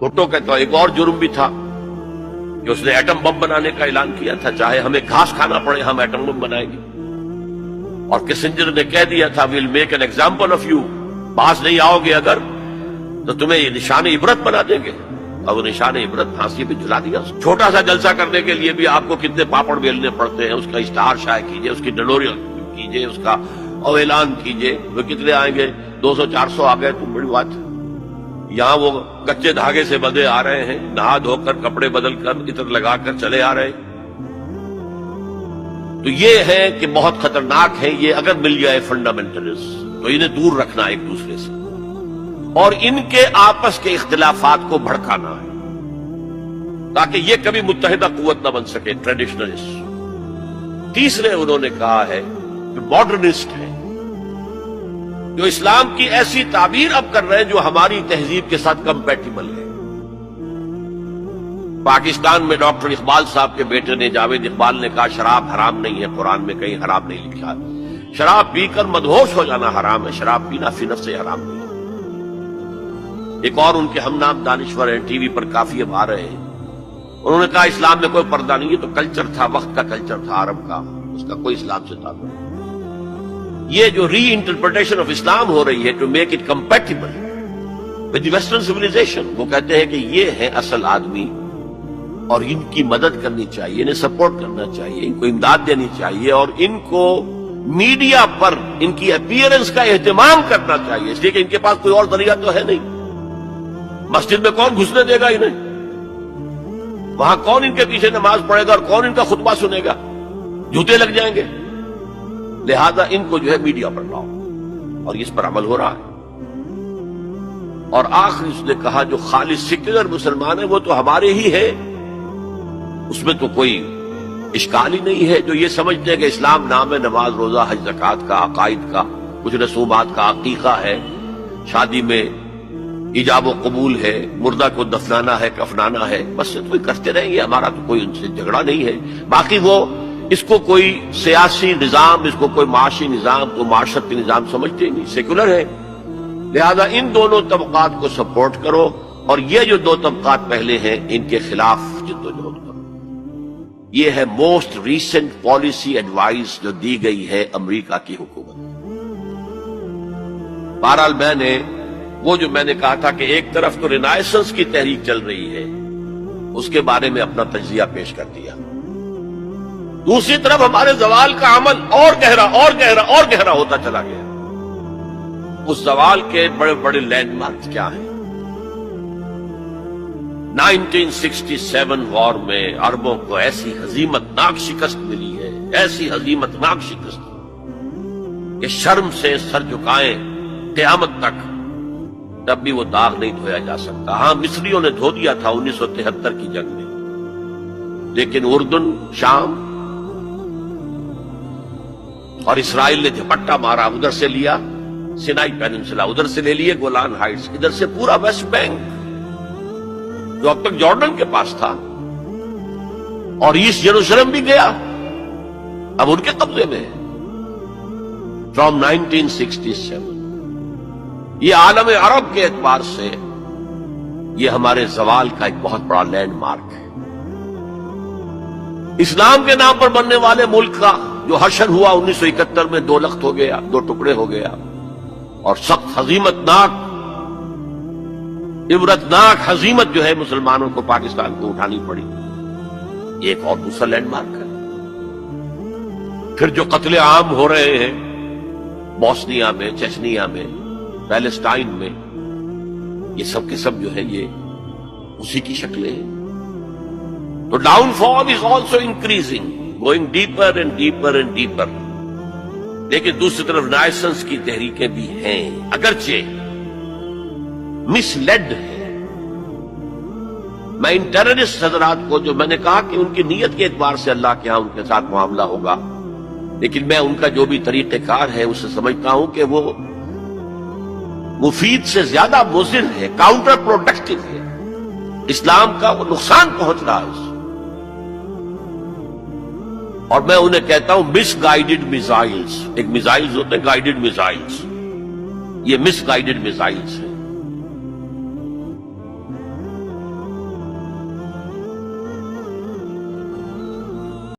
بھٹو کا تو ایک اور جرم بھی تھا کہ اس نے ایٹم بم بنانے کا اعلان کیا تھا، چاہے ہمیں گھاس کھانا پڑے ہم ایٹم بم بنائیں گے. اور کسنجر نے کہہ دیا تھا well make an example of you, باز نہیں آؤ گے اگر تو تمہیں یہ نشان عبرت بنا دیں گے. اور وہ نشان عبرت پھانسی پہ جلا دیا. چھوٹا سا جلسہ کرنے کے لیے بھی آپ کو کتنے پاپڑ بیلنے پڑتے ہیں، اس کا اشتہار شائع کیجئے، اس کی ڈنوری کیجئے، اس کا اور اعلان کیجئے. وہ کتنے آئیں گے؟ 200-400 آ گئے تو بڑی بات. یہاں وہ کچے دھاگے سے بندھے آ رہے ہیں، نہا دھو کر کپڑے بدل کر عطر لگا کر چلے آ رہے ہیں. تو یہ ہے کہ بہت خطرناک ہے. یہ اگر مل جائے فنڈامنٹلسٹ تو انہیں دور رکھنا ایک دوسرے سے اور ان کے آپس کے اختلافات کو بھڑکانا ہے تاکہ یہ کبھی متحدہ قوت نہ بن سکے. ٹریڈیشنلسٹ. تیسرے انہوں نے کہا ہے کہ ماڈرنسٹ ہے، جو اسلام کی ایسی تعبیر اب کر رہے ہیں جو ہماری تہذیب کے ساتھ کمپیٹیبل ہے. پاکستان میں ڈاکٹر اقبال صاحب کے بیٹے نے، جاوید اقبال نے کہا شراب حرام نہیں ہے، قرآن میں کہیں حرام نہیں لکھا. شراب پی کر مدہوش ہو جانا حرام ہے، شراب پینا فی نفس سے حرام نہیں ہے. ایک اور ان کے ہم نام دانشور ہیں، ٹی وی پر کافی اب آ رہے ہیں. انہوں نے کہا اسلام میں کوئی پردہ نہیں ہے، تو کلچر تھا، وقت کا کلچر تھا عرب کا، اس کا کوئی اسلام سے تعلق نہیں. یہ جو ری انٹرپریٹیشن آف اسلام ہو رہی ہے to make it compatible with the western civilisation, وہ کہتے ہیں کہ یہ ہے اصل آدمی اور ان کی مدد کرنی چاہیے، انہیں سپورٹ کرنا چاہیے، ان کو امداد دینی چاہیے اور ان کو میڈیا پر ان کی اپیئرنس کا اہتمام کرنا چاہیے، اس لیے کہ ان کے پاس کوئی اور ذریعہ تو ہے نہیں. مسجد میں کون گھسنے دے گا انہیں؟ وہاں کون ان کے پیچھے نماز پڑھے گا اور کون ان کا خطبہ سنے گا؟ جوتے لگ جائیں گے. لہذا ان کو جو ہے میڈیا پر لاؤ، اور اس پر عمل ہو رہا ہے. اور آخر اس نے کہا جو خالص سیکولر مسلمان ہے وہ تو ہمارے ہی ہے، اس میں تو کوئی اشکال ہی نہیں ہے. جو یہ سمجھتے ہیں کہ اسلام نام ہے نماز روزہ حج زکوٰۃ کا، عقائد کا، کچھ رسومات کا، عقیقہ ہے، شادی میں ایجاب و قبول ہے، مردہ کو دفنانا ہے، کفنانا ہے، بس یہ تو کرتے رہیں گے، ہمارا تو کوئی ان سے جھگڑا نہیں ہے. باقی وہ اس کو کوئی سیاسی نظام، اس کو کوئی معاشی نظام، کوئی معاشرتی نظام سمجھتے ہی نہیں، سیکولر ہے. لہذا ان دونوں طبقات کو سپورٹ کرو اور یہ جو دو طبقات پہلے ہیں ان کے خلاف جدوجہد کرو. یہ ہے موسٹ ریسنٹ پالیسی ایڈوائز جو دی گئی ہے امریکہ کی حکومت. بہرحال میں نے کہا تھا کہ ایک طرف تو رینائسنس کی تحریک چل رہی ہے، اس کے بارے میں اپنا تجزیہ پیش کر دیا. دوسری طرف ہمارے زوال کا عمل اور گہرا ہوتا چلا گیا. اس زوال کے بڑے بڑے لینڈ مارک کیا ہیں؟ 1967 وار میں عربوں کو ایسی ہزیمتناک شکست ملی ہے، ایسی ہزیمتناک شکست کہ شرم سے سر جھکائیں قیامت تک، تب بھی وہ داغ نہیں دھویا جا سکتا. ہاں مصریوں نے دھو دیا تھا 1973 کی جنگ میں، لیکن اردن، شام اور اسرائیل نے جھپٹا مارا. ادھر سے لیا سینائی پیننسلا، ادھر سے لے لیے گولان ہائٹس، ادھر سے پورا ویسٹ بینک جو اب تک جارڈن کے پاس تھا، اور ایسٹ یروشلم بھی گیا، اب ان کے قبضے میں ہے. فرام 1967 یہ عالم عرب کے اعتبار سے یہ ہمارے زوال کا ایک بہت بڑا لینڈ مارک ہے. اسلام کے نام پر بننے والے ملک کا جو حشر ہوا 1971 میں 2 لخت ہو گیا، 2 ٹکڑے ہو گیا، اور سخت ہزیمتناک، عبرتناک ہزیمت جو ہے مسلمانوں کو پاکستان کو اٹھانی پڑی. یہ ایک اور دوسرا لینڈ مارک ہے. پھر جو قتل عام ہو رہے ہیں بوسنیا میں، چچنیا میں، پیلسٹائن میں، یہ سب کے سب جو ہے یہ اسی کی شکلیں ہیں. تو down fall is also increasing, going deeper and deeper and deeper. لیکن دوسری طرف رینائسنس کی تحریکیں بھی ہیں، اگرچہ مس لیڈ ہے. میں ان ٹیررسٹ حضرات کو، جو میں نے کہا کہ ان کی نیت کے اعتبار سے اللہ کے ہاں ان کے ساتھ معاملہ ہوگا، لیکن میں ان کا جو بھی طریقہ کار ہے اسے سمجھتا ہوں کہ وہ مفید سے زیادہ مضر ہے، کاؤنٹر پروڈکٹیو ہے. اسلام کا وہ نقصان پہنچ رہا ہے. اور میں انہیں کہتا ہوں مس گائیڈڈ میزائلز. ایک میزائلز ہوتے ہیں گائیڈڈ میزائلز، یہ مس گائیڈڈ میزائلز ہیں.